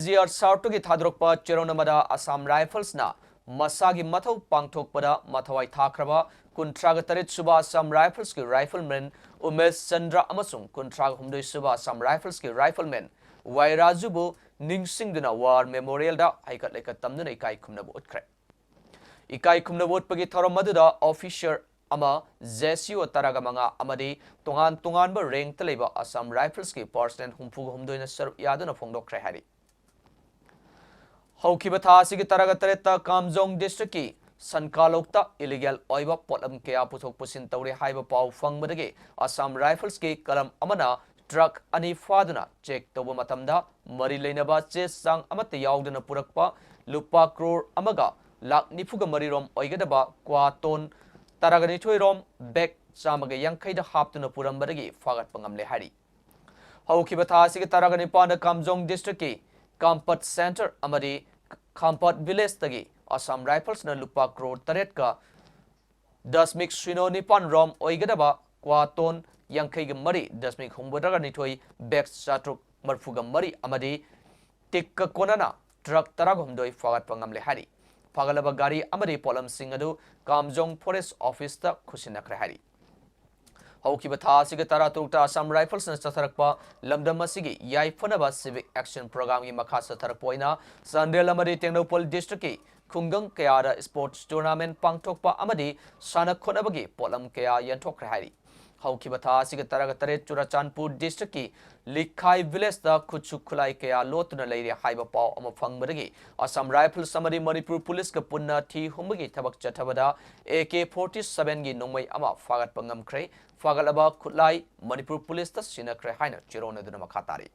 NCR Sartugi Thadorakpa Cherol Assam Rifles na Masagi Mathau Pangthokpada Mathawai Thakraba Kuntraga Tarit Suba Assam Rifles ki Rifleman Umesh Chandra Amasung Kuntraga Humdoi Suba Assam Rifles ki Rifleman Wairajubu Ningsingduna War Memorial da Haikat Lekat Tamduna Ikai Kumnabu Utkre Ikai Kumnabu Utpagi Thoram Maduda Officer Ama Zesiu Taragamanga Amadi Tungan ba Reng Taleba Assam Rifles ki Porcelain Humpu Humdoina Sar Yaduna Fongdokre Hari Haukiba Thasigi Taragatareta Kamjong District ki Sankalokta illegal oiba potam kaya puthok pusin tawri haiba pau fangbadagi Assam Rifles ki kalam amana truck ani faduna check toba matamda mari leinaba che sang amata yauduna purakpa lupa crore amaga lak nifuga marirom oigadaba kwaton taragani thoirom back samaga yangkhaida haptuna purambadagi fagat pangamle hari Haukiba Thasigi Taragani Panda Kamjong District ki Kampat Center amadi Kampat Village tagi Assam Rifles na lupa crore taret ka 10.09 rom oigadaba kwaton yangkaiga mari 10.9 nithoi back satruk marfuga mari amadi tikka konana truck taragumdoi fagat pangamle hari fagalaba gari amadi polam singadu Kamjong Forest Office ta khusinakre hari Haukiba Thasiga Taratukta Assam Rifles na Thadorakpa Lamdam asigi Yaifanaba Civic Action Program gi makha Thadorakpoina Sandel amadi Tengnopol District ki Khungang Kayada Sports Tournament pangthokpa amadi sana khonabagi polam kaya yanthokre hari Haukiba Thasiga Taragatare Churachandpur District ki Likhai Village da Khutsu Khulai kaya lotuna leire haiba pau ama fangbadagi Assam Rifles amadi Manipur Police ka punna thi humbagi thabak chathabada AK-47 gi nongmai ama fagat pangamkre fagalaba khulai Manipur Police ta sinakre haina Cherol na duna makhatari